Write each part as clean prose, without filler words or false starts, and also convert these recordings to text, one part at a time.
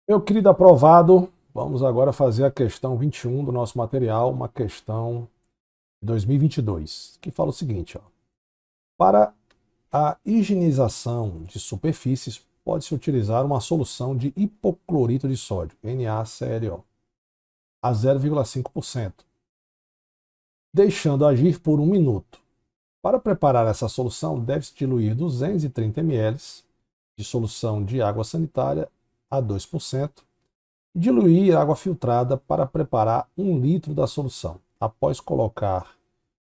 Meu querido aprovado, vamos agora fazer a questão 21 do nosso material, uma questão de 2022, que fala o seguinte, ó. Para a higienização de superfícies, pode-se utilizar uma solução de hipoclorito de sódio, NaClO, a 0,5%, deixando agir por 1 minuto. Para preparar essa solução, deve-se diluir 230 ml de solução de água sanitária a 2%. Diluir água filtrada para preparar 1 litro da solução. Após colocar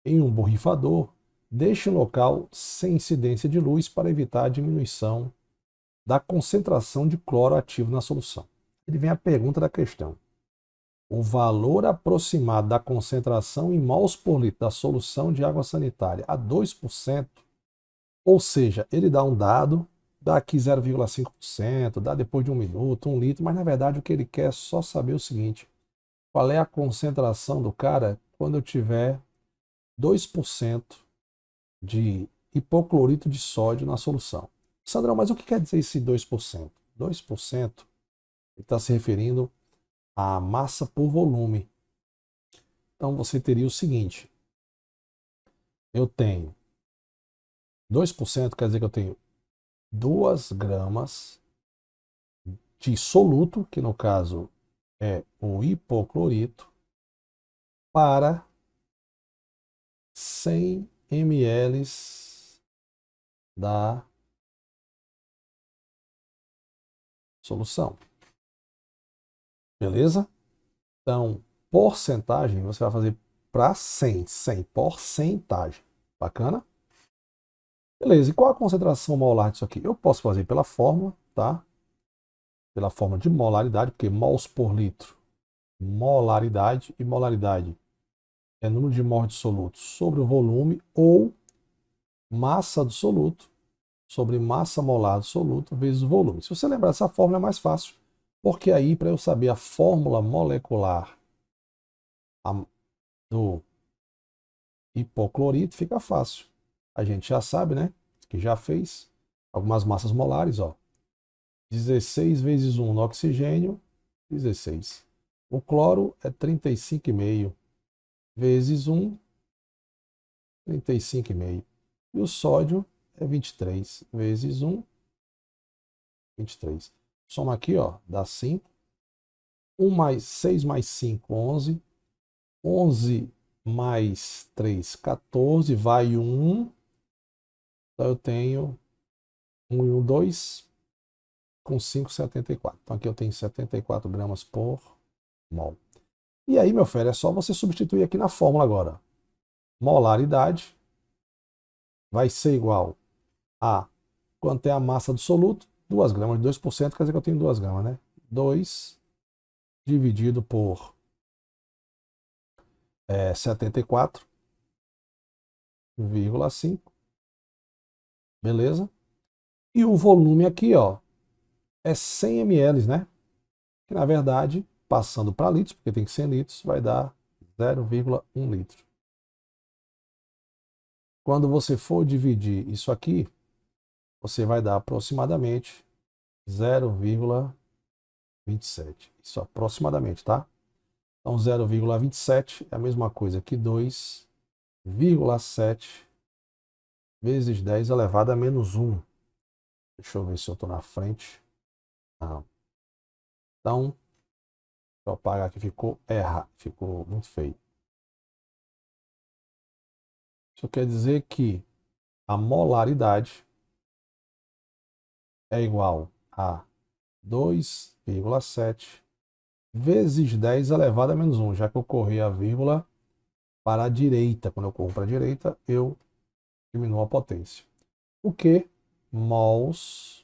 em um borrifador, deixe o local sem incidência de luz para evitar a diminuição da concentração de cloro ativo na solução. Ele vem a pergunta da questão. O valor aproximado da concentração em mols por litro da solução de água sanitária a 2%, ou seja, ele dá um dado, dá aqui 0,5%, dá depois de 1 minuto, 1 litro, mas na verdade o que ele quer é só saber o seguinte: qual é a concentração do cara quando eu tiver 2% de hipoclorito de sódio na solução. Sandrão, mas o que quer dizer esse 2%? 2% ele está se referindo à massa por volume. Então você teria o seguinte: eu tenho 2%, quer dizer que eu tenho 2 gramas de soluto, que no caso é o hipoclorito, para 100 ml da solução. Beleza? Então, porcentagem você vai fazer para 100, 100, porcentagem. Bacana? Beleza, e qual a concentração molar disso aqui? Eu posso fazer pela fórmula, tá? Pela fórmula de molaridade, porque mols por litro, molaridade, e molaridade é número de mols de soluto sobre o volume, ou massa do soluto sobre massa molar do soluto vezes o volume. Se você lembrar dessa fórmula é mais fácil, porque aí para eu saber a fórmula molecular do hipoclorito fica fácil. A gente já sabe, né? Que já fez algumas massas molares, ó. 16 vezes 1 no oxigênio, 16. O cloro é 35,5 vezes 1, 35,5. E o sódio é 23 vezes 1, 23. Soma aqui, ó, dá 5. 1 mais 6 mais 5, 11. 11 mais 3, 14. Vai 1. Então eu tenho 1 e 1, 2. Com 5, 74. Então aqui eu tenho 74 gramas por mol. E aí, meu filho, é só você substituir aqui na fórmula agora. Molaridade vai ser igual a quanto é a massa do soluto? 2 gramas de 2%, quer dizer que eu tenho 2 gramas, né? 2 dividido por 74,5. Beleza? E o volume aqui, ó, é 100 ml, né? Que na verdade, passando para litros, porque tem que ser litros, vai dar 0,1 litro. Quando você for dividir isso aqui, você vai dar aproximadamente 0,27. Isso aproximadamente, tá? Então 0,27 é a mesma coisa que 2,7 vezes 10 elevado a menos 1. Deixa eu ver se eu estou na frente. Não. Então, eu apagar aqui, ficou errado, ficou muito feio. Isso quer dizer que a molaridade é igual a 2,7 vezes 10 elevado a menos 1, já que eu corri a vírgula para a direita. Quando eu corro para a direita, eu diminuo a potência. O que? Mols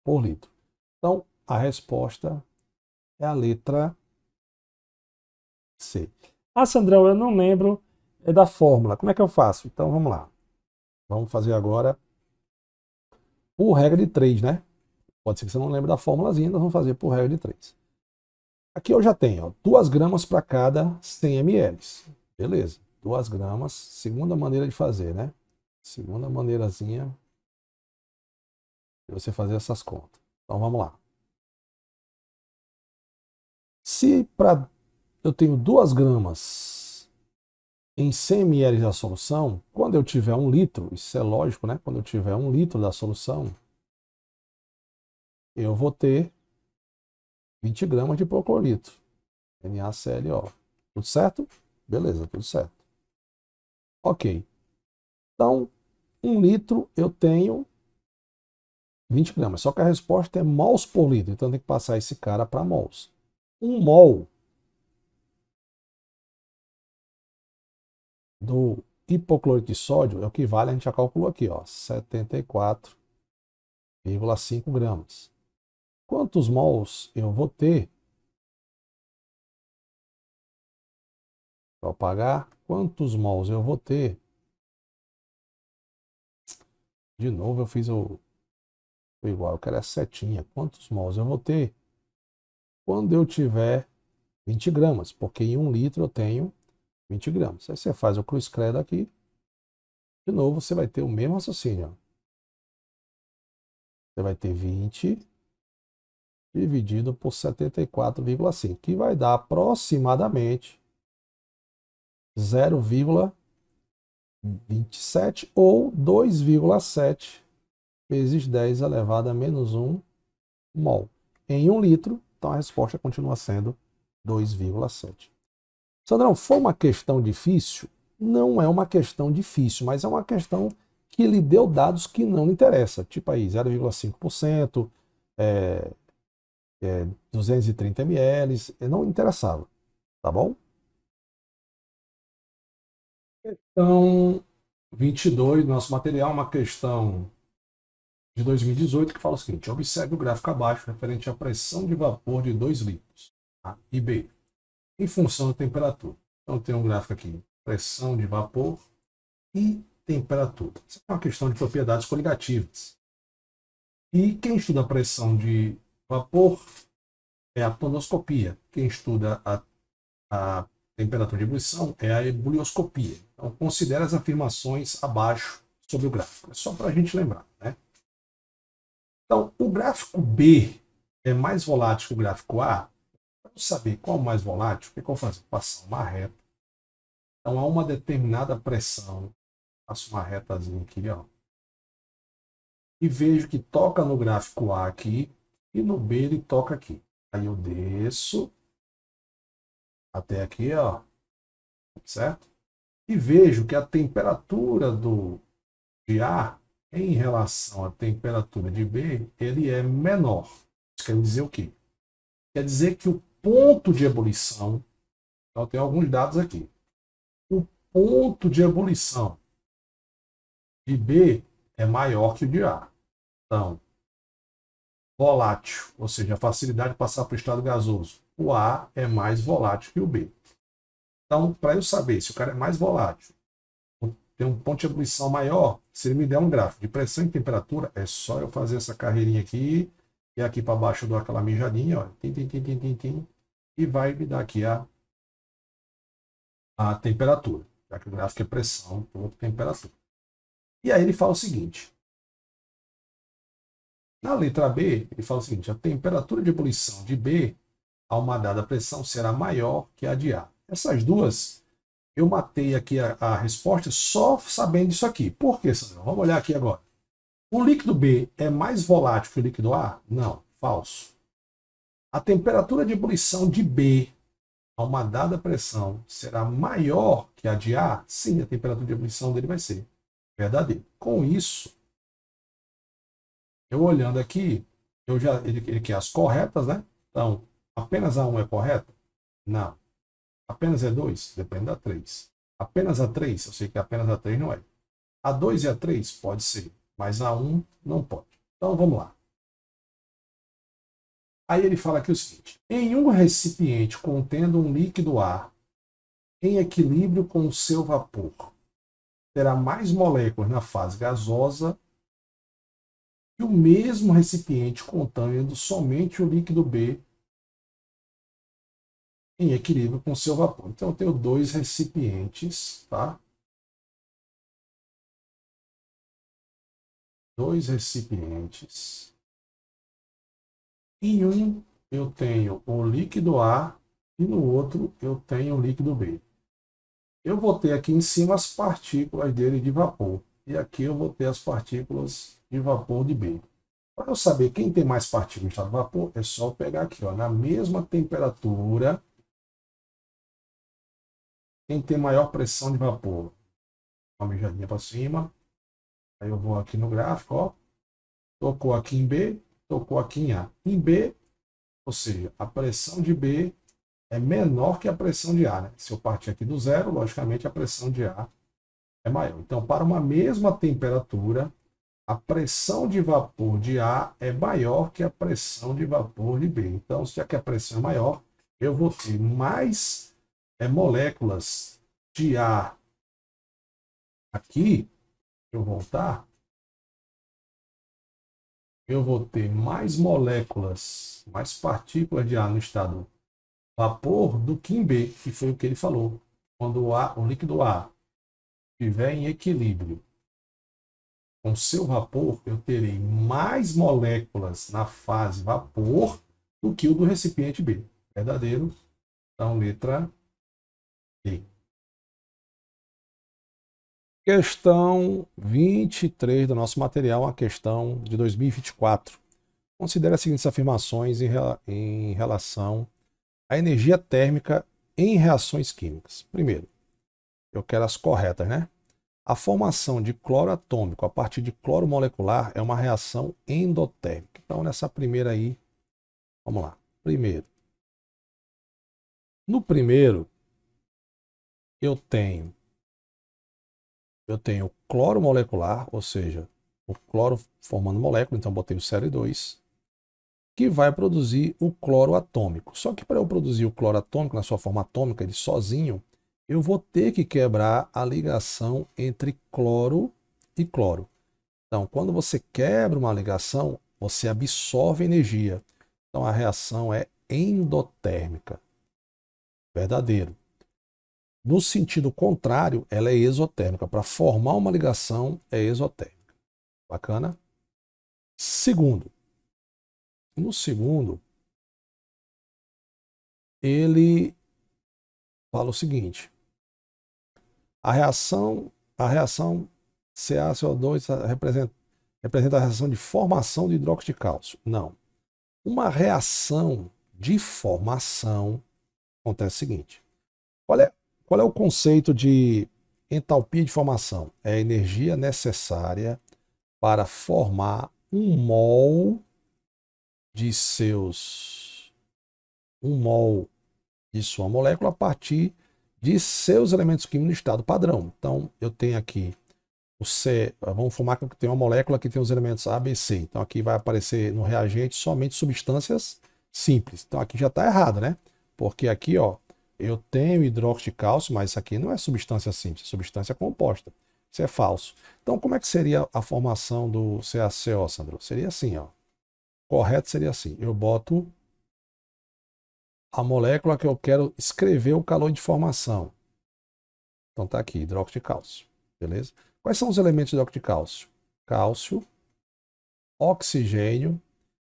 por litro. Então, a resposta é a letra C. Ah, Sandrão, eu não lembro da fórmula. Como é que eu faço? Então, vamos lá. Vamos fazer agora por regra de 3, né? Pode ser que você não lembre da fórmulazinha, nós vamos fazer por regra de 3. Aqui eu já tenho, ó, 2 gramas para cada 100 ml. Beleza, 2 gramas, segunda maneira de fazer, né? Segunda maneirazinha de você fazer essas contas. Então vamos lá. Se eu tenho 2 gramas em 100 ml da solução, quando eu tiver 1 litro, isso é lógico, né? Quando eu tiver 1 litro da solução, eu vou ter 20 gramas de hipoclorito, NaClO. Tudo certo? Beleza, tudo certo. Ok. Então, 1 litro eu tenho 20 gramas. Só que a resposta é mols por litro. Então tem que passar esse cara para mols. 1 mol do hipoclorito de sódio é o que vale, a gente já calculou aqui, ó, 74,5 gramas. Quantos mols eu vou ter para pagar? Quantos mols eu vou ter? De novo eu fiz o igual, eu quero a setinha. Quantos mols eu vou ter quando eu tiver 20 gramas? Porque em 1 litro eu tenho 20 gramas. Aí você faz o cruz credo aqui. De novo você vai ter o mesmo raciocínio, ó. Você vai ter 20 dividido por 74,5, que vai dar aproximadamente 0,27 ou 2,7 vezes 10 elevado a menos 1 mol. Em 1 litro, então a resposta continua sendo 2,7. Sandrão, foi uma questão difícil? Não é uma questão difícil, mas é uma questão que lhe deu dados que não lhe interessa. Tipo aí, 0,5%, é, 230 ml, não interessava, tá bom? Então, 22 do nosso material, uma questão de 2018 que fala o seguinte: observe o gráfico abaixo referente à pressão de vapor de 2 litros, A e B, em função da temperatura. Então, tem um gráfico aqui, pressão de vapor e temperatura. Isso é uma questão de propriedades coligativas. E quem estuda a pressão de vapor é a tonoscopia. Quem estuda a temperatura de ebulição é a ebulioscopia. Então, considere as afirmações abaixo sobre o gráfico. É só para a gente lembrar, né? Então, o gráfico B é mais volátil que o gráfico A. Para saber qual é o mais volátil, o que eu vou fazer? Passar uma reta. Então, a uma determinada pressão, faço uma retazinha aqui, ó, e vejo que toca no gráfico A aqui e no B ele toca aqui. Aí eu desço até aqui, ó, certo? E vejo que a temperatura de A em relação à temperatura de B, ele é menor. Isso quer dizer o quê? Quer dizer que o ponto de ebulição, então tem alguns dados aqui. O ponto de ebulição de B é maior que o de A. Então, volátil, ou seja, a facilidade de passar para o estado gasoso. O A é mais volátil que o B. Então, para eu saber se o cara é mais volátil, tem um ponto de ebulição maior, se ele me der um gráfico de pressão e temperatura, é só eu fazer essa carreirinha aqui, e aqui para baixo eu dou aquela mijadinha, ó, tim, tim, tim, tim, tim, tim, e vai me dar aqui a temperatura, já que o gráfico é pressão por temperatura. E aí ele fala o seguinte, na letra B, ele fala o seguinte, a temperatura de ebulição de B a uma dada pressão será maior que a de A. Essas duas, eu matei aqui a resposta só sabendo disso aqui. Por quê, Sandro? Vamos olhar aqui agora. O líquido B é mais volátil que o líquido A? Não, falso. A temperatura de ebulição de B a uma dada pressão será maior que a de A? Sim, a temperatura de ebulição dele vai ser verdadeiro. Com isso, eu olhando aqui, ele quer as corretas, né? Então, apenas a 1 é correta? Não. Apenas é 2? Depende da 3. Apenas a 3? Eu sei que apenas a 3 não é. A 2 e a 3? Pode ser, mas a 1 não pode. Então vamos lá. Aí ele fala aqui o seguinte: em um recipiente contendo um líquido ar em equilíbrio com o seu vapor, terá mais moléculas na fase gasosa que o mesmo recipiente contendo somente o líquido B em equilíbrio com o seu vapor. Então eu tenho 2 recipientes, tá? 2 recipientes. Em um eu tenho o líquido A e no outro eu tenho o líquido B. Eu vou ter aqui em cima as partículas dele de vapor. E aqui eu vou ter as partículas de vapor de B. Para eu saber quem tem mais partículas em estado de vapor, é só eu pegar aqui, ó, na mesma temperatura, quem tem maior pressão de vapor. Uma mijadinha para cima. Aí eu vou aqui no gráfico, ó. Tocou aqui em B, tocou aqui em A. Em B, ou seja, a pressão de B é menor que a pressão de A, né? Se eu partir aqui do zero, logicamente a pressão de A é maior. Então, para uma mesma temperatura, a pressão de vapor de A é maior que a pressão de vapor de B. Então, já que a pressão é maior, eu vou ter mais moléculas de A aqui. Se eu voltar, eu vou ter mais moléculas, mais partículas de A no estado vapor do que em B, que foi o que ele falou. Quando o líquido A estiver em equilíbrio com seu vapor, eu terei mais moléculas na fase vapor do que o do recipiente B. Verdadeiro. Então, letra E. Questão 23 do nosso material, a questão de 2024. Considere as seguintes afirmações em relação à energia térmica em reações químicas. Primeiro, eu quero as corretas, né? A formação de cloro atômico a partir de cloro molecular é uma reação endotérmica. Então, nessa primeira aí, vamos lá. Primeiro. No primeiro, eu tenho cloro molecular, ou seja, o cloro formando molécula, então botei o Cl2, que vai produzir o cloro atômico. Só que para eu produzir o cloro atômico na sua forma atômica, ele sozinho, eu vou ter que quebrar a ligação entre cloro e cloro. Então, quando você quebra uma ligação, você absorve energia. Então, a reação é endotérmica. Verdadeiro. No sentido contrário, ela é exotérmica. Para formar uma ligação, é exotérmica. Bacana? Segundo. No segundo, ele fala o seguinte. A reação CaCO2 representa a reação de formação de hidróxido de cálcio. Não. Uma reação de formação acontece o seguinte. Qual é o conceito de entalpia de formação? É a energia necessária para formar um mol de sua molécula a partir de seus elementos químicos no estado padrão. Então, eu tenho aqui o C, vamos formar que tem uma molécula que tem os elementos A, B, C. Então, aqui vai aparecer no reagente somente substâncias simples. Então, aqui já está errado, né? Porque aqui, ó, eu tenho hidróxido de cálcio, mas isso aqui não é substância simples, é substância composta. Isso é falso. Então, como é que seria a formação do CaCO, Sandro? Seria assim, ó. Correto seria assim. Eu boto a molécula que eu quero escrever o calor de formação. Então tá aqui, hidróxido de cálcio. Beleza? Quais são os elementos de hidróxido de cálcio? Cálcio, oxigênio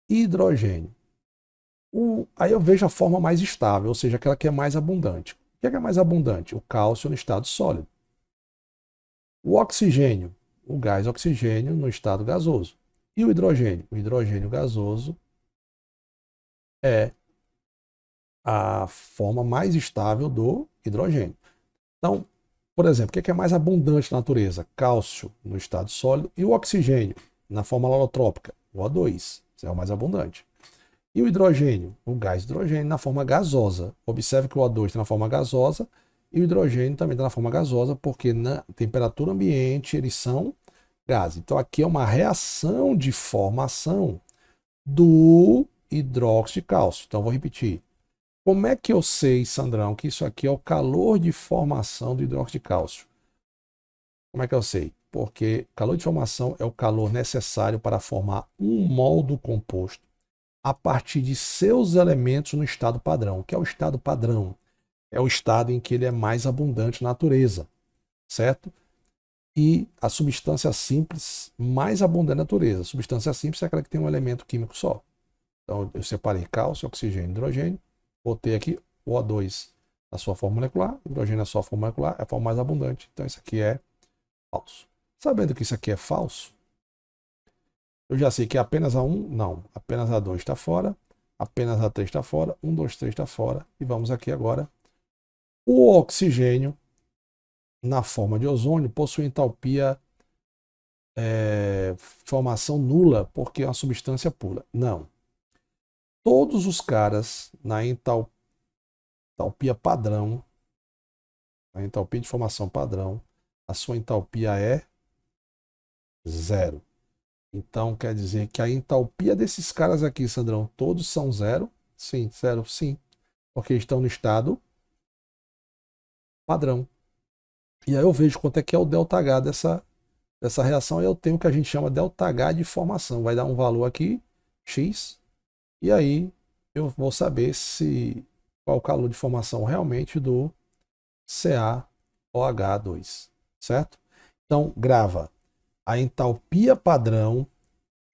e hidrogênio. Aí eu vejo a forma mais estável, ou seja, aquela que é mais abundante. O que é mais abundante? O cálcio no estado sólido. O oxigênio, o gás oxigênio no estado gasoso. E o hidrogênio? O hidrogênio gasoso é a forma mais estável do hidrogênio. Então, por exemplo, o que é mais abundante na natureza? Cálcio no estado sólido e o oxigênio na forma alotrópica, o O2, esse é o mais abundante. E o hidrogênio, o gás hidrogênio na forma gasosa. Observe que o O2 está na forma gasosa e o hidrogênio também está na forma gasosa, porque na temperatura ambiente eles são gases. Então aqui é uma reação de formação do hidróxido de cálcio. Então vou repetir. Como é que eu sei, Sandrão, que isso aqui é o calor de formação do hidróxido de cálcio? Como é que eu sei? Porque calor de formação é o calor necessário para formar um mol do composto a partir de seus elementos no estado padrão. O que é o estado padrão? É o estado em que ele é mais abundante na natureza, certo? E a substância simples mais abundante na natureza. A substância simples é aquela que tem um elemento químico só. Então, eu separei cálcio, oxigênio e hidrogênio. Botei aqui o O2 na sua forma molecular, hidrogênio na sua forma molecular, é a forma mais abundante. Então, isso aqui é falso. Sabendo que isso aqui é falso, eu já sei que apenas A1, não. Apenas A2 está fora, apenas A3 está fora, 1, 2, 3 está fora. E vamos aqui agora. O oxigênio, na forma de ozônio, possui entalpia formação nula, porque é uma substância pura. Não. Todos os caras na entalpia padrão, a entalpia de formação padrão, a sua entalpia é zero. Então quer dizer que a entalpia desses caras aqui, Sandrão, todos são zero? Sim, zero, sim. Porque estão no estado padrão. E aí eu vejo quanto é que é o ΔH dessa reação, e eu tenho o que a gente chama ΔH de formação. Vai dar um valor aqui, X, e aí eu vou saber qual é o calor de formação realmente do CaOH2, certo? Então, grava. A entalpia padrão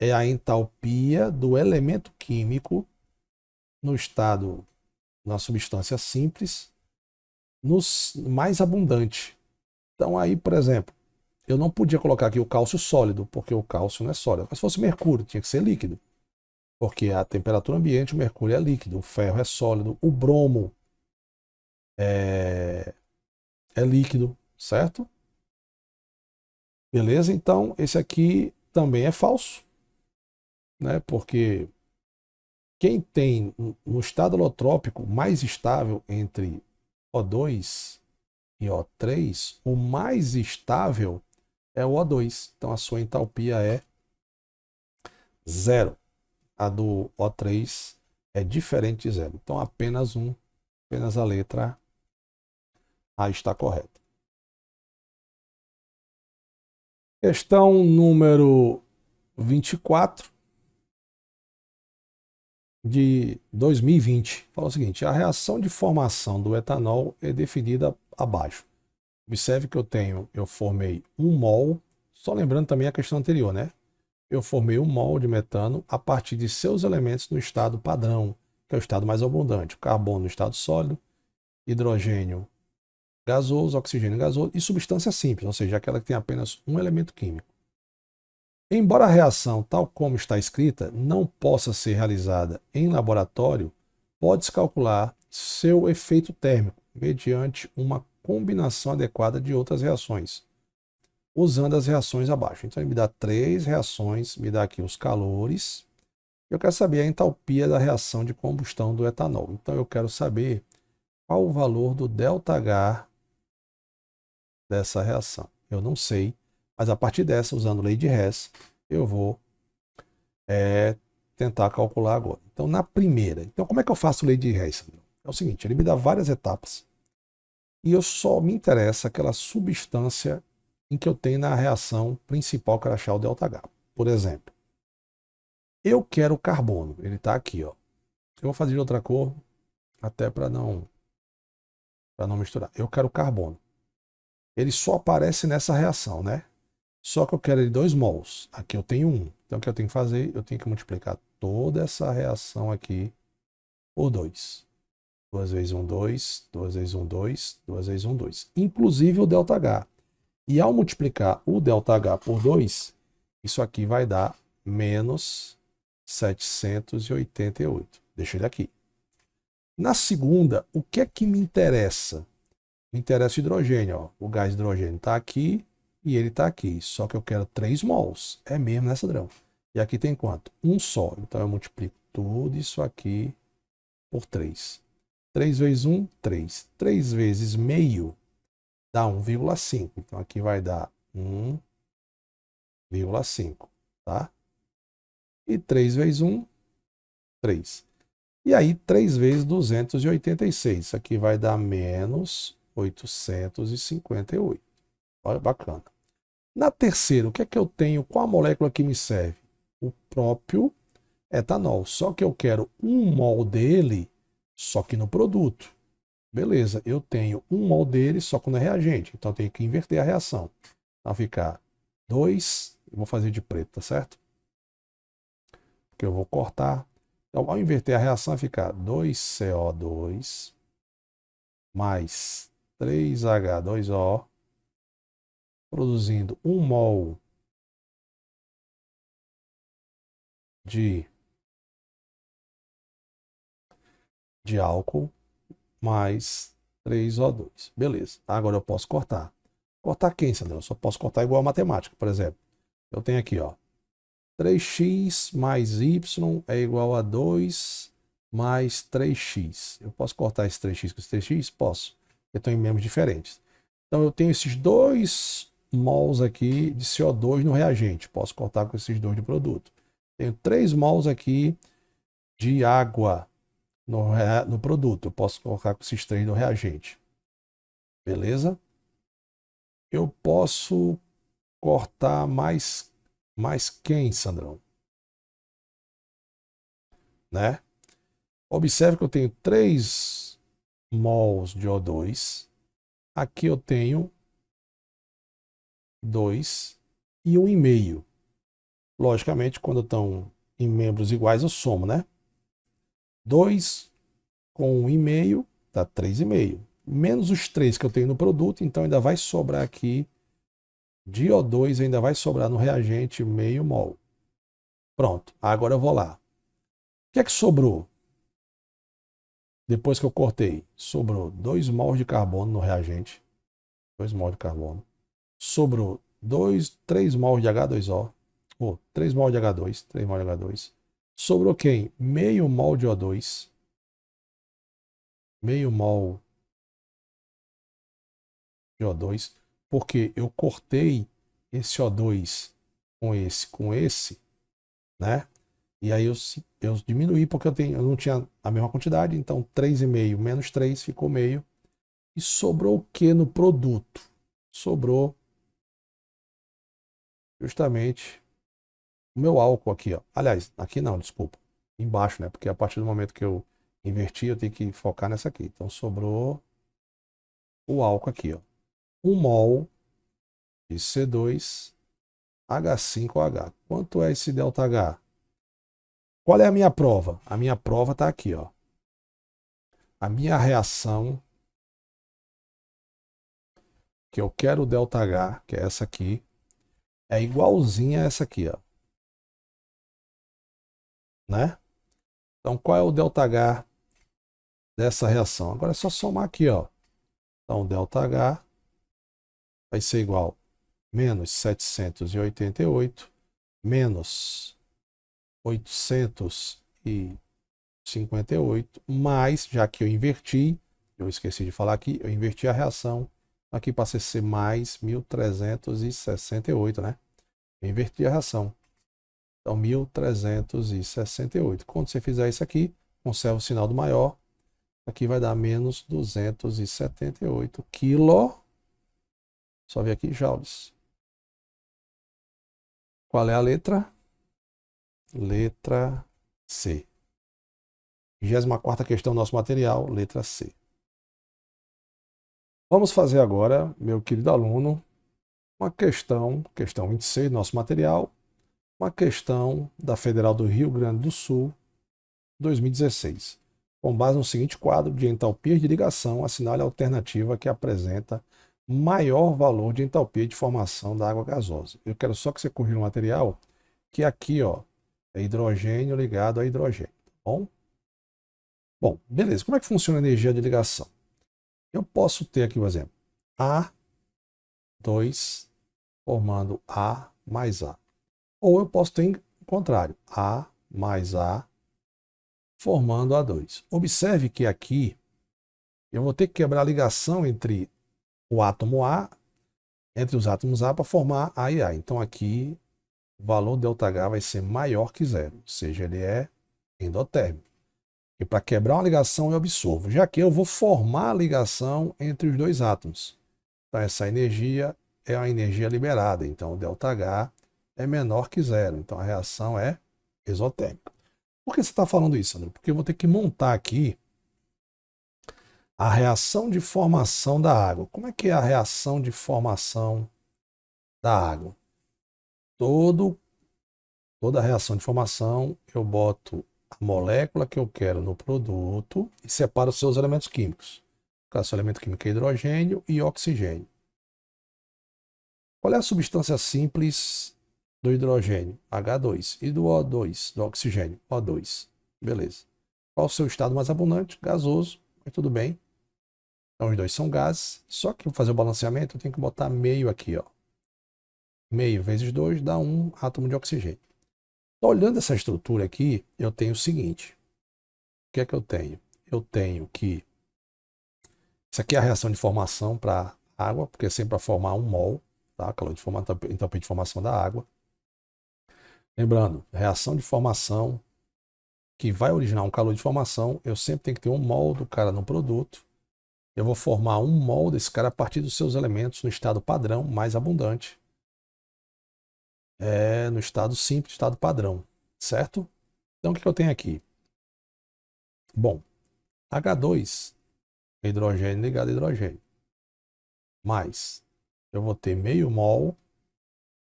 é a entalpia do elemento químico no estado, na substância simples, no mais abundante. Então, aí, por exemplo, eu não podia colocar aqui o cálcio sólido, porque o cálcio não é sólido. Mas se fosse mercúrio, tinha que ser líquido. Porque a temperatura ambiente, o mercúrio é líquido, o ferro é sólido, o bromo é líquido, certo? Beleza? Então, esse aqui também é falso, né? Porque quem tem no estado alotrópico mais estável entre O2 e O3, o mais estável é o O2. Então, a sua entalpia é zero. A do O3 é diferente de zero. Então, apenas a letra A está correta. Questão número 24 de 2020. Fala o seguinte: a reação de formação do etanol é definida abaixo. Observe que eu formei 1 mol, só lembrando também a questão anterior, né? Eu formei 1 mol de metano a partir de seus elementos no estado padrão, que é o estado mais abundante: carbono no estado sólido, hidrogênio gasoso, oxigênio gasoso e substância simples, ou seja, aquela que tem apenas um elemento químico. Embora a reação, tal como está escrita, não possa ser realizada em laboratório, pode-se calcular seu efeito térmico mediante uma combinação adequada de outras reações, usando as reações abaixo. Então, ele me dá 3 reações, me dá aqui os calores. Eu quero saber a entalpia da reação de combustão do etanol. Então, eu quero saber qual o valor do ΔH dessa reação. Eu não sei, mas a partir dessa, usando lei de Hess, eu vou tentar calcular agora. Então, na primeira, então como é que eu faço lei de Hess? É o seguinte, ele me dá várias etapas e eu só me interessa aquela substância em que eu tenho na reação principal que eu achar o ΔH. Por exemplo, eu quero carbono, ele está aqui, ó. Eu vou fazer de outra cor, até para não misturar. Eu quero carbono. Ele só aparece nessa reação, né? Só que eu quero ele 2 mols. Aqui eu tenho 1. Então o que eu tenho que fazer? Eu tenho que multiplicar toda essa reação aqui por 2. 2 vezes 1, 2. 2 vezes 1, 2. 2 vezes 1, 2. Inclusive o ΔH. E ao multiplicar o ΔH por 2, isso aqui vai dar menos 788. Deixa ele aqui. Na segunda, o que é que me interessa? Me interessa o hidrogênio. Ó. O gás de hidrogênio está aqui e ele está aqui. Só que eu quero 3 mols. É mesmo, né, Sandrão? E aqui tem quanto? 1 só. Então eu multiplico tudo isso aqui por 3. 3 vezes 1, 3. 3 vezes meio dá 1,5. Então aqui vai dar 1,5. Tá? E 3 vezes 1, 3. E aí 3 vezes 286. Isso aqui vai dar menos 858. Olha, bacana. Na terceira, o que é que eu tenho? Qual a molécula que me serve? O próprio etanol. Só que eu quero 1 mol dele, só que no produto. Beleza, eu tenho 1 mol dele, só que no reagente. Então eu tenho que inverter a reação. Vai ficar 2, eu vou fazer de preto, tá certo? Porque eu vou cortar. Então, ao inverter a reação, vai ficar 2CO2 mais 3H2O, produzindo 1 mol de álcool mais 3O2. Beleza. Agora eu posso cortar. Cortar quem, Sandro? Eu só posso cortar igual a matemática, por exemplo. Eu tenho aqui, ó, 3x mais y é igual a 2 mais 3x. Eu posso cortar esse 3x com esse 3x? Posso. Eu estou em membros diferentes. Então eu tenho esses 2 mols aqui de CO2 no reagente. Posso cortar com esses 2 de produto. Tenho 3 mols aqui de água no produto. Eu posso colocar com esses 3 no reagente. Beleza? Eu posso cortar mais quem, Sandrão? Né? Observe que eu tenho 3 mols de O2. Aqui eu tenho 2 e 1,5. Logicamente, quando estão em membros iguais, eu somo, né? 2 com 1,5 dá 3,5. Menos os 3 que eu tenho no produto, então ainda vai sobrar aqui de O2, ainda vai sobrar no reagente meio mol. Pronto, agora eu vou lá. O que é que sobrou? Depois que eu cortei, sobrou 2 mols de carbono no reagente. 2 mols de carbono. Sobrou 3 mols de H2O. Ou 3 mols de H2. 3 mols de H2. Sobrou quem? Meio mol de O2. Meio mol de O2. Porque eu cortei esse O2 com esse, né? E aí eu diminuí porque eu não tinha a mesma quantidade. Então 3,5 menos 3 ficou meio. E sobrou o que no produto? Sobrou justamente o meu álcool aqui, ó. Aliás, aqui não, desculpa. Embaixo, né? Porque a partir do momento que eu inverti, eu tenho que focar nessa aqui. Então sobrou o álcool aqui, ó. 1 mol de C2H5OH. Quanto é esse ΔH? Qual é a minha prova? A minha prova está aqui, ó. A minha reação que eu quero o ΔH, que é essa aqui, é igualzinha a essa aqui, ó. Né? Então qual é o ΔH dessa reação? Agora é só somar aqui, ó. Então ΔH vai ser igual a menos 788 menos 858, mais, já que eu esqueci de falar aqui, eu inverti a reação, aqui passa a ser mais 1368, né? Eu inverti a reação. Então 1368. Quando você fizer isso aqui, conserva o sinal do maior, aqui vai dar menos 278 quilo. Só ver aqui, joules. Qual é a letra? Letra C. 24ª questão do nosso material, letra C. Vamos fazer agora, meu querido aluno, uma questão 26 do nosso material, uma questão da Federal do Rio Grande do Sul, 2016. Com base no seguinte quadro de entalpia de ligação, assinale a alternativa que apresenta maior valor de entalpia de formação da água gasosa. Eu quero só que você corrija o material, que aqui, ó, é hidrogênio ligado a hidrogênio, tá bom? Bom, beleza. Como é que funciona a energia de ligação? Eu posso ter aqui, por exemplo, A2 formando A mais A. Ou eu posso ter o contrário, A mais A formando A2. Observe que aqui eu vou ter que quebrar a ligação entre o átomo A, entre os átomos A para formar A e A. Então aqui o valor ΔH vai ser maior que zero, ou seja, ele é endotérmico. E para quebrar uma ligação eu absorvo, já que eu vou formar a ligação entre os dois átomos. Então essa energia é a energia liberada, então o ΔH é menor que zero, então a reação é exotérmica. Por que você está falando isso, Sandro? Porque eu vou ter que montar aqui a reação de formação da água. Como é que é a reação de formação da água? Toda reação de formação eu boto a molécula que eu quero no produto e separo os seus elementos químicos. O seu elemento químico é hidrogênio e oxigênio. Qual é a substância simples do hidrogênio? H2. E do O2, do oxigênio? O2. Beleza. Qual o seu estado mais abundante? Gasoso. Mas tudo bem. Então os dois são gases. Só que para fazer o balanceamento eu tenho que botar meio aqui, ó. Meio vezes 2 dá 1 átomo de oxigênio. Então, olhando essa estrutura aqui, eu tenho o seguinte. O que é que eu tenho? Eu tenho que... Isso aqui é a reação de formação para água, porque é sempre para formar 1 mol, tá? Calor de formação, entropia de formação da água. Lembrando, reação de formação que vai originar um calor de formação, eu sempre tenho que ter 1 mol do cara no produto. Eu vou formar 1 mol desse cara a partir dos seus elementos no estado padrão mais abundante. No estado simples, estado padrão, certo? Então, o que eu tenho aqui? Bom, H2, hidrogênio ligado a hidrogênio. Mais, eu vou ter meio mol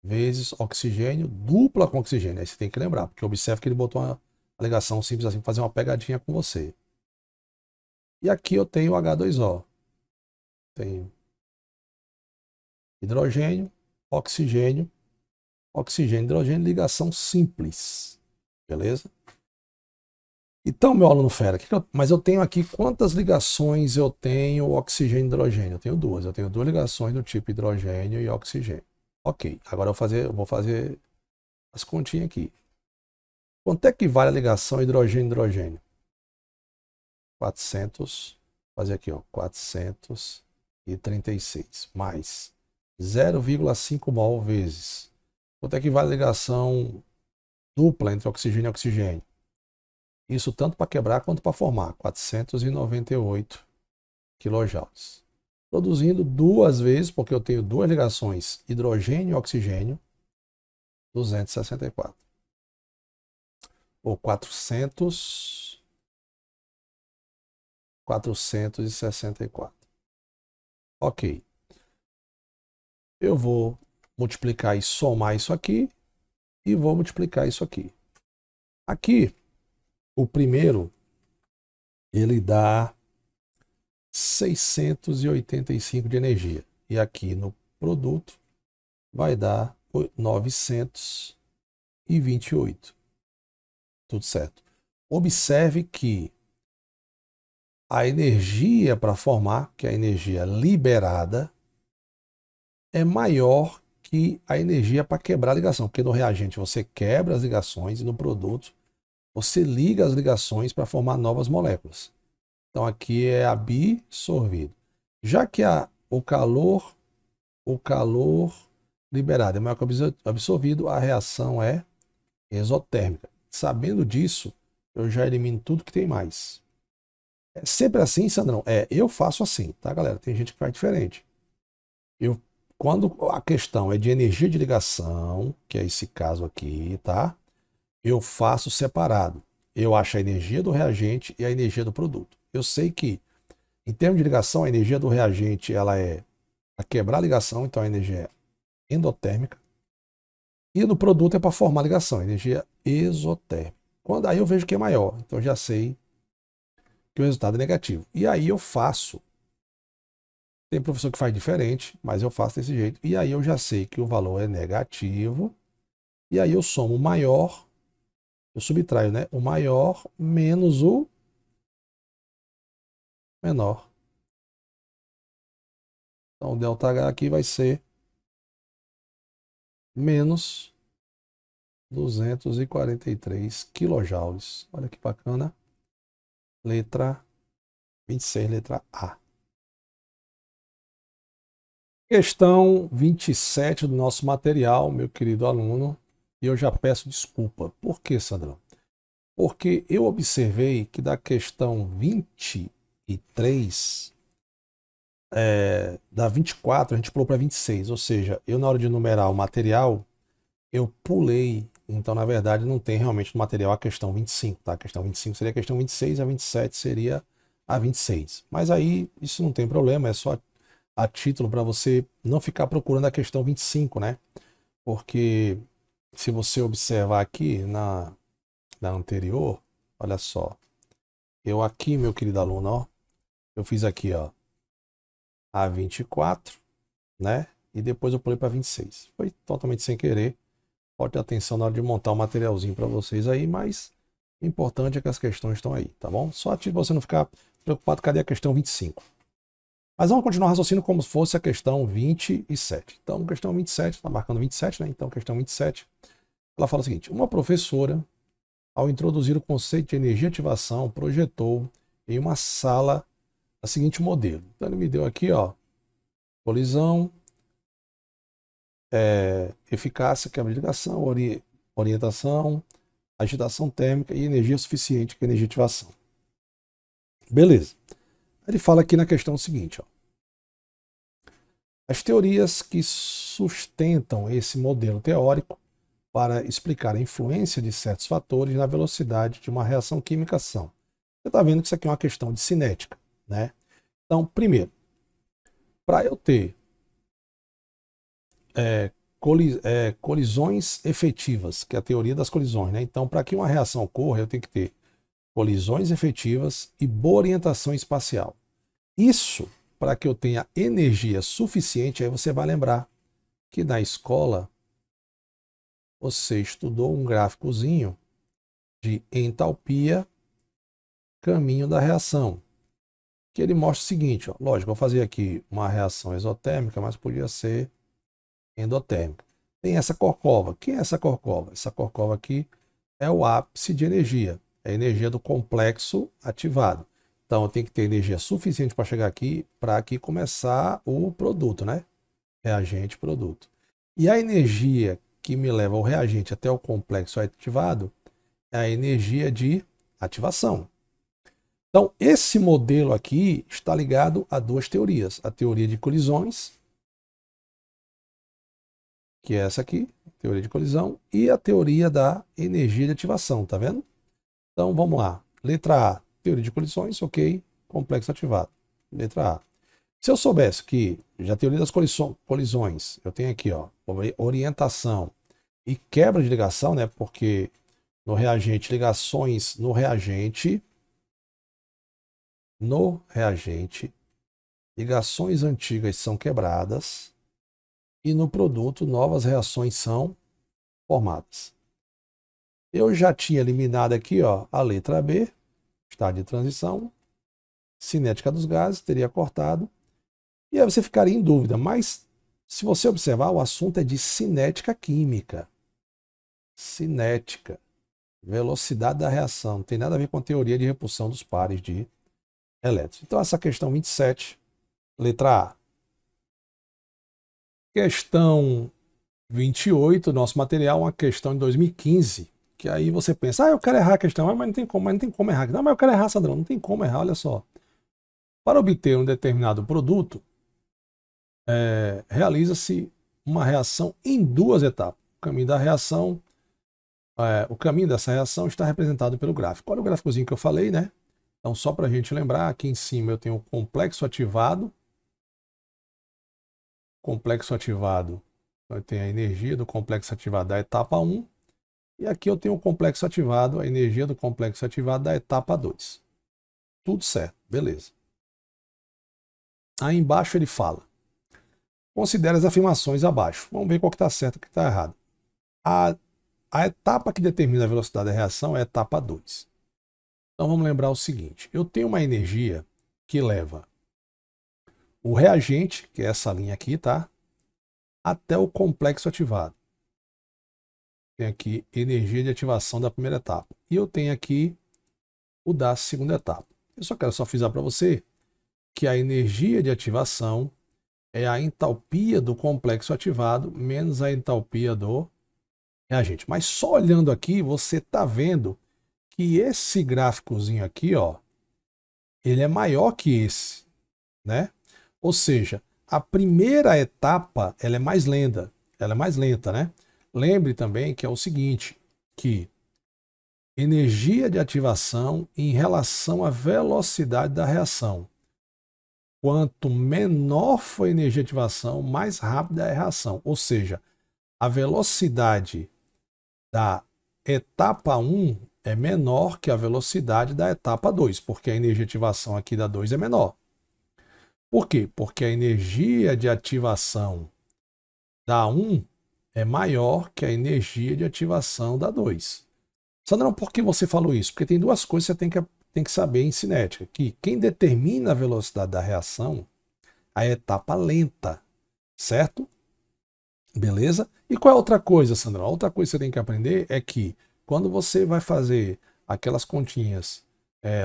vezes oxigênio, dupla com oxigênio. Aí você tem que lembrar, porque observe que ele botou uma ligação simples assim, fazer uma pegadinha com você. E aqui eu tenho H2O. Tenho hidrogênio, oxigênio, oxigênio, hidrogênio, ligação simples. Beleza? Então, meu aluno fera, mas eu tenho aqui quantas ligações eu tenho oxigênio e hidrogênio? Eu tenho duas. Eu tenho duas ligações do tipo hidrogênio e oxigênio. Ok, agora eu vou fazer as continhas aqui. Quanto é que vale a ligação hidrogênio-hidrogênio? 400, fazer aqui, ó, 436, mais 0,5 mol vezes. Quanto é que vale a ligação dupla entre oxigênio e oxigênio? Isso tanto para quebrar quanto para formar, 498 kJ. Produzindo duas vezes, porque eu tenho duas ligações, hidrogênio e oxigênio, 264. Ou 464. Ok. Eu vou multiplicar e somar isso aqui e vou multiplicar isso aqui. Aqui, o primeiro, ele dá 685 de energia. E aqui no produto vai dar 928. Tudo certo. Observe que a energia para formar, que é a energia liberada, é maior que a energia para quebrar a ligação. Porque no reagente você quebra as ligações e no produto você liga as ligações para formar novas moléculas. Então aqui é absorvido. Já que o calor liberado é maior que o absorvido, a reação é exotérmica. Sabendo disso, eu já elimino tudo que tem mais. É sempre assim, Sandrão? Eu faço assim, tá, galera? Tem gente que faz diferente. Quando a questão é de energia de ligação, que é esse caso aqui, tá? Eu faço separado. Eu acho a energia do reagente e a energia do produto. Eu sei que, em termos de ligação, a energia do reagente ela é para quebrar a ligação, então a energia é endotérmica. E no produto é para formar a ligação, energia exotérmica. Quando aí eu vejo que é maior, então já sei que o resultado é negativo. E aí eu faço. Tem professor que faz diferente, mas eu faço desse jeito. E aí eu já sei que o valor é negativo. E aí eu somo o maior, eu subtraio, né? O maior menos o menor. Então o ΔH aqui vai ser menos 243 quilojoules. Olha que bacana. Letra 26, letra A. Questão 27 do nosso material, meu querido aluno. E eu já peço desculpa. Por que, Sandrão? Porque eu observei que da questão 23, da 24, a gente pulou para 26. Ou seja, eu na hora de numerar o material, eu pulei. Então, na verdade, não tem realmente no material a questão 25, tá? A questão 25 seria a questão 26, a 27 seria a 26. Mas aí, isso não tem problema, é só a título para você não ficar procurando a questão 25, né? Porque se você observar aqui na anterior, olha só. Eu aqui, meu querido aluno, ó, eu fiz aqui, ó, a 24, né? E depois eu pulei para 26. Foi totalmente sem querer. Pode ter atenção na hora de montar um materialzinho para vocês aí, mas o importante é que as questões estão aí, tá bom? Só de você não ficar preocupado, cadê a questão 25? Mas vamos continuar raciocínio como se fosse a questão 27. Então, questão 27, está marcando 27, né? Então, questão 27, ela fala o seguinte: uma professora, ao introduzir o conceito de energia de ativação, projetou em uma sala o seguinte modelo. Então, ele me deu aqui, ó, colisão, eficácia, quebra de ligação, orientação, agitação térmica e energia suficiente, que é energia de ativação. Beleza. Ele fala aqui na questão seguinte, ó. As teorias que sustentam esse modelo teórico para explicar a influência de certos fatores na velocidade de uma reação química são. Você está vendo que isso aqui é uma questão de cinética, né? Então, primeiro, para eu ter colisões efetivas, que é a teoria das colisões, né? Então, para que uma reação ocorra, eu tenho que ter colisões efetivas e boa orientação espacial. Isso para que eu tenha energia suficiente. Aí você vai lembrar que na escola você estudou um gráficozinho de entalpia, caminho da reação, que ele mostra o seguinte, ó, lógico, eu vou fazer aqui uma reação exotérmica, mas podia ser endotérmica. Tem essa corcova. Quem é essa corcova? Essa corcova aqui é o ápice de energia, é a energia do complexo ativado. Então eu tenho que ter energia suficiente para chegar aqui, para aqui começar o produto, né? Reagente, produto. E a energia que me leva o reagente até o complexo ativado é a energia de ativação. Então, esse modelo aqui está ligado a duas teorias. A teoria de colisões, que é essa aqui, teoria de colisão, e a teoria da energia de ativação, tá vendo? Então, vamos lá. Letra A, teoria de colisões, ok, complexo ativado. Letra A. Se eu soubesse que, já teoria das colisões, eu tenho aqui, ó, orientação e quebra de ligação, né? Porque no reagente, ligações no reagente, ligações antigas são quebradas e no produto novas reações são formadas. Eu já tinha eliminado aqui, ó, a letra B, estado de transição, cinética dos gases, teria cortado. E aí você ficaria em dúvida, mas se você observar, o assunto é de cinética química. Cinética, velocidade da reação, não tem nada a ver com a teoria de repulsão dos pares de elétrons. Então essa questão 27, letra A. Questão 28, nosso material, uma questão de 2015, que aí você pensa, eu quero errar a questão, mas não tem como errar. Não, mas eu quero errar, Sandrão, não tem como errar, olha só. Para obter um determinado produto, realiza-se uma reação em duas etapas. O caminho da reação, o caminho dessa reação está representado pelo gráfico. Olha o gráficozinho que eu falei, né? Então, só para a gente lembrar, aqui em cima eu tenho o complexo ativado. Complexo ativado, eu tenho a energia do complexo ativado da etapa 1. E aqui eu tenho o complexo ativado, a energia do complexo ativado da etapa 2. Tudo certo, beleza. Aí embaixo ele fala: considere as afirmações abaixo. Vamos ver qual que está certo e o que está errado. A etapa que determina a velocidade da reação é a etapa 2. Então vamos lembrar o seguinte: eu tenho uma energia que leva o reagente, que é essa linha aqui, tá? Até o complexo ativado. Tem aqui energia de ativação da primeira etapa. E eu tenho aqui o da segunda etapa. Eu só quero frisar para você que a energia de ativação é a entalpia do complexo ativado menos a entalpia do reagente. Mas só olhando aqui, você está vendo que esse gráficozinho aqui, ó, ele é maior que esse, né? Ou seja, a primeira etapa ela é mais lenta, né? Lembre também que é o seguinte, que energia de ativação em relação à velocidade da reação. Quanto menor for a energia de ativação, mais rápida é a reação. Ou seja, a velocidade da etapa 1 é menor que a velocidade da etapa 2, porque a energia de ativação aqui da 2 é menor. Por quê? Porque a energia de ativação da 1 é maior que a energia de ativação da 2. Sandrão, por que você falou isso? Porque tem duas coisas que você tem que saber em cinética. Que quem determina a velocidade da reação é a etapa lenta, certo? Beleza? E qual é a outra coisa, Sandrão? A outra coisa que você tem que aprender é que quando você vai fazer aquelas continhas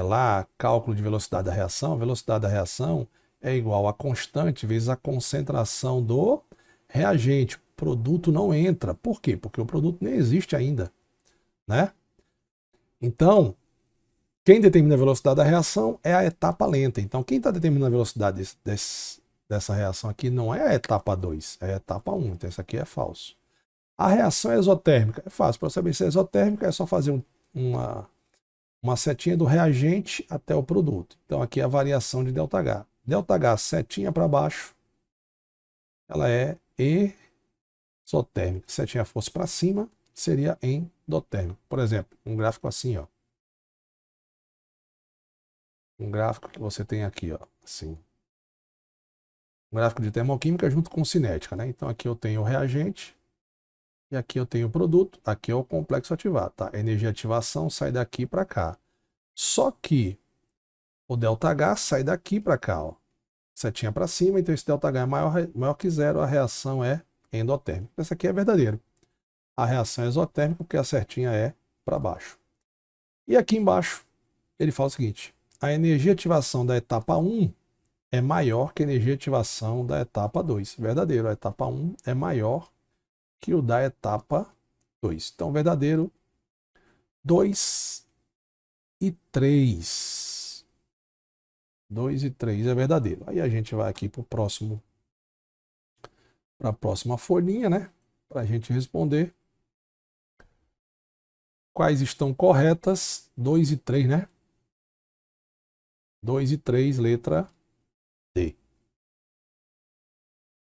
lá, cálculo de velocidade da reação, a velocidade da reação é igual a constante vezes a concentração do reagente. O produto não entra. Por quê? Porque o produto nem existe ainda, né? Então, quem determina a velocidade da reação é a etapa lenta. Então, quem está determinando a velocidade dessa reação aqui não é a etapa 2, é a etapa 1. Então, isso aqui é falso. A reação exotérmica é fácil. Para saber se é exotérmica, é só fazer uma setinha do reagente até o produto. Então, aqui é a variação de ΔH. ΔH, setinha para baixo, ela é exotérmica. Se a setinha fosse para cima, seria endotérmica. Por exemplo, um gráfico assim, ó. Um gráfico que você tem aqui, ó, assim. Um gráfico de termoquímica junto com cinética, né? Então aqui eu tenho o reagente e aqui eu tenho o produto, aqui é o complexo ativado, tá? A energia de ativação sai daqui para cá. Só que o ΔH sai daqui para cá, ó. Setinha para cima, então esse ΔH é maior que zero, a reação é endotérmica. Essa aqui é verdadeiro. A reação é exotérmica porque a setinha é para baixo. E aqui embaixo ele fala o seguinte: a energia de ativação da etapa 1 é maior que a energia de ativação da etapa 2. Verdadeiro, a etapa 1 é maior que o da etapa 2. Então, verdadeiro, 2 e 3. 2 e 3 é verdadeiro. Aí a gente vai aqui para a próxima folhinha, né? Para a gente responder. Quais estão corretas? 2 e 3, né? 2 e 3, letra D.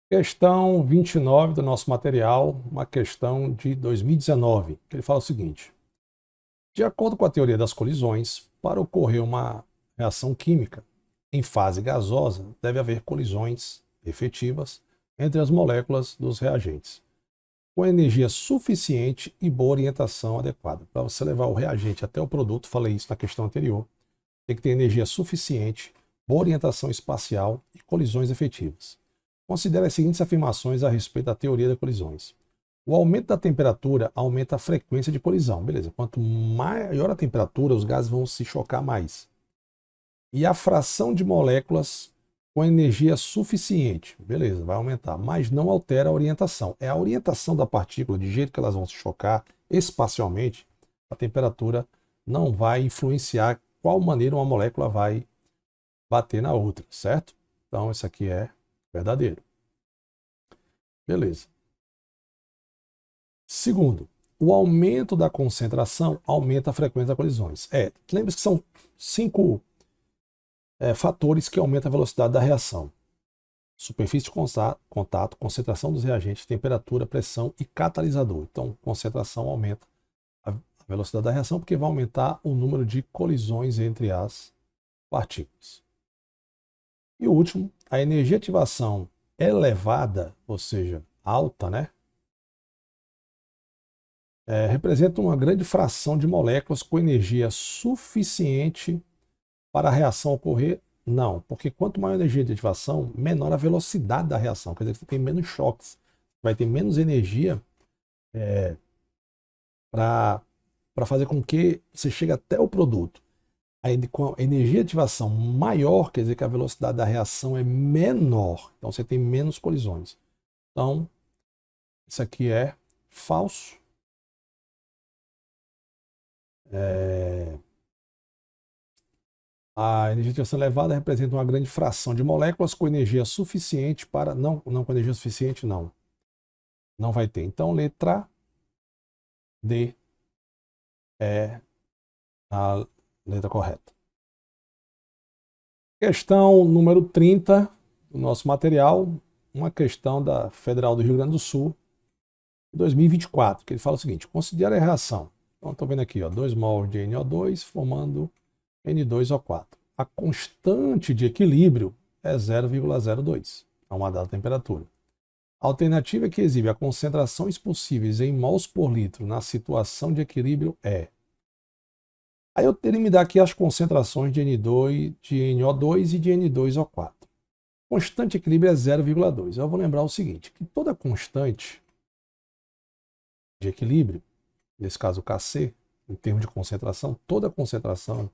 Questão 29 do nosso material, uma questão de 2019, que ele fala o seguinte: de acordo com a teoria das colisões, para ocorrer uma reação química em fase gasosa, deve haver colisões efetivas entre as moléculas dos reagentes, com energia suficiente e boa orientação adequada. Para você levar o reagente até o produto, falei isso na questão anterior, tem que ter energia suficiente, boa orientação espacial e colisões efetivas. Considere as seguintes afirmações a respeito da teoria das colisões. O aumento da temperatura aumenta a frequência de colisão. Beleza. Quanto maior a temperatura, os gases vão se chocar mais. E a fração de moléculas com energia suficiente. Beleza, vai aumentar. Mas não altera a orientação. É a orientação da partícula, de jeito que elas vão se chocar espacialmente, a temperatura não vai influenciar qual maneira uma molécula vai bater na outra, certo? Então, isso aqui é verdadeiro. Beleza. Segundo, o aumento da concentração aumenta a frequência das colisões. Lembre-se que são 5 fatores que aumentam a velocidade da reação: superfície de contato, concentração dos reagentes, temperatura, pressão e catalisador. Então, concentração aumenta a velocidade da reação porque vai aumentar o número de colisões entre as partículas. E o último, a energia de ativação elevada, ou seja, alta, né? Representa uma grande fração de moléculas com energia suficiente para a reação ocorrer? Não, porque quanto maior a energia de ativação, menor a velocidade da reação. Quer dizer que você tem menos choques, vai ter menos energia para fazer com que você chegue até o produto. Com a energia de ativação maior, quer dizer que a velocidade da reação é menor. Então você tem menos colisões. Então, isso aqui é falso. A energia de ativação elevada representa uma grande fração de moléculas com energia suficiente para... Não com energia suficiente, não. Não vai ter. Então, letra D é a letra correta. Questão número 30 do nosso material, uma questão da Federal do Rio Grande do Sul, 2024, que ele fala o seguinte: considere a reação Então, estou vendo aqui, ó, 2 mols de NO2 formando N2O4. A constante de equilíbrio é 0,02, a uma dada temperatura. A alternativa que exibe a concentrações possíveis em mols por litro na situação de equilíbrio é... Aí eu teria que me dar aqui as concentrações de N2, de NO2 e de N2O4. Constante de equilíbrio é 0,2. Eu vou lembrar o seguinte, que toda constante de equilíbrio, nesse caso o Kc, em termos de concentração, toda concentração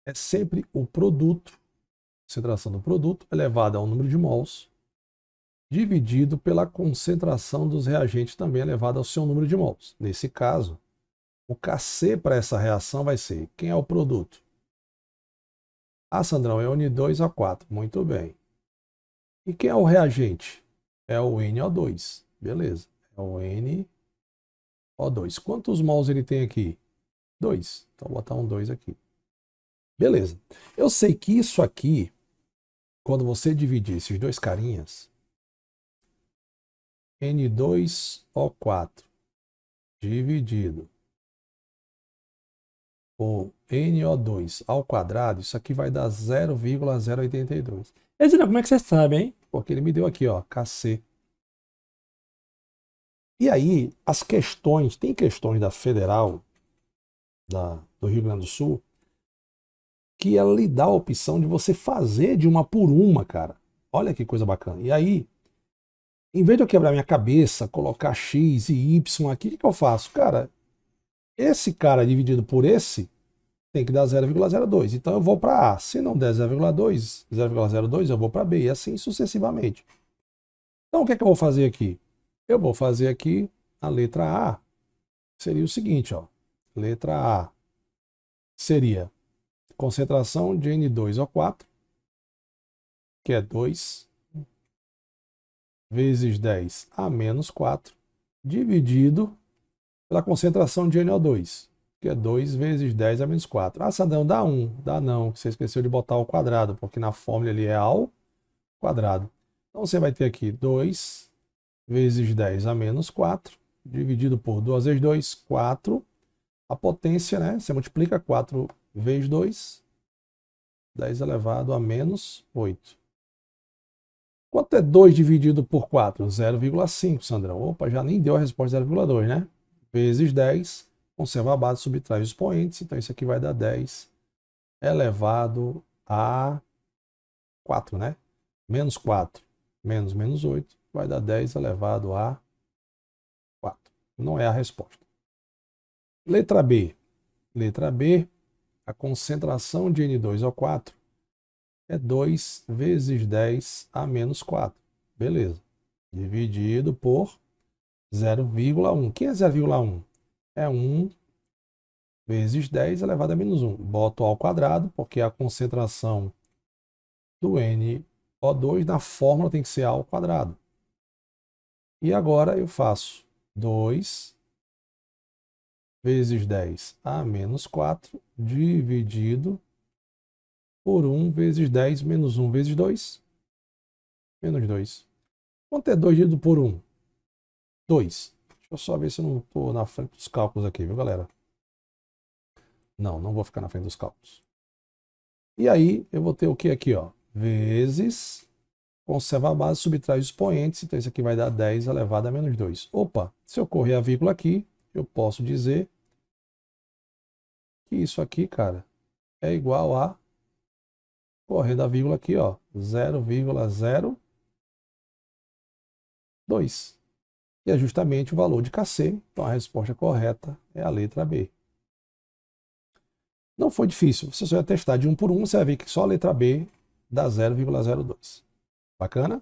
é sempre o produto, concentração do produto elevada ao número de mols, dividido pela concentração dos reagentes também elevada ao seu número de mols. Nesse caso, o Kc para essa reação vai ser, quem é o produto? Ah, Sandrão, é o N2O4. Muito bem. E quem é o reagente? É o NO2. Beleza. É o NO2. Quantos mols ele tem aqui? 2. Então, vou botar um 2 aqui. Beleza. Eu sei que isso aqui, quando você dividir esses dois carinhas, N2O4 dividido por NO2 ao quadrado, isso aqui vai dar 0,082. Edna, como é que você sabe, hein? Porque ele me deu aqui, ó, Kc. E aí, as questões, tem questões da Federal, do Rio Grande do Sul, que ela lhe dá a opção de você fazer de uma por uma, cara. Olha que coisa bacana. E aí, em vez de eu quebrar minha cabeça, colocar X e Y aqui, o que eu faço? Cara, esse cara dividido por esse tem que dar 0,02. Então eu vou para A. Se não der 0,02, eu vou para B. E assim sucessivamente. Então o que é que eu vou fazer aqui? Eu vou fazer aqui a letra A. Seria o seguinte, ó. Letra A seria concentração de N2O4, que é 2 vezes 10 a menos 4, dividido pela concentração de NO2, que é 2 vezes 10 a menos 4. Ah, Sandrão, dá 1. Dá não, você esqueceu de botar ao quadrado, porque na fórmula ele é ao quadrado. Então você vai ter aqui 2 vezes 10 a menos 4, dividido por 2 vezes 2, 4. A potência, né? Você multiplica 4 vezes 2, 10 elevado a menos 8. Quanto é 2 dividido por 4? 0,5, Sandrão. Opa, já nem deu a resposta 0,2, né? Vezes 10, conserva a base, subtrai os expoentes. Então isso aqui vai dar 10 elevado a 4, né? Menos 4 menos 8 vai dar 10 elevado a 4. Não é a resposta. Letra B. Letra B, a concentração de N2O4 é 2 vezes 10 a menos 4. Beleza. Dividido por 0,1. Quem é 0,1? É 1 vezes 10 elevado a menos 1. Boto ao quadrado, porque a concentração do NO2 na fórmula tem que ser A ao quadrado. E agora eu faço 2 vezes 10 a menos 4 dividido por 1 vezes 10 menos 1 vezes 2, menos 2. Quanto é 2 dividido por 1? 2. Deixa eu só ver se eu não estou na frente dos cálculos aqui, viu, galera? Não, não vou ficar na frente dos cálculos. E aí eu vou ter o que aqui, ó? Vezes, conserva a base, subtrai os expoentes, então isso aqui vai dar 10 elevado a menos 2. Opa, se eu correr a vírgula aqui, eu posso dizer que isso aqui, cara, é igual a, correndo a vírgula aqui, ó, 0,02. Que é justamente o valor de Kc. Então a resposta correta é a letra B. Não foi difícil, você só ia testar de um por um, você vai ver que só a letra B dá 0,02. Bacana?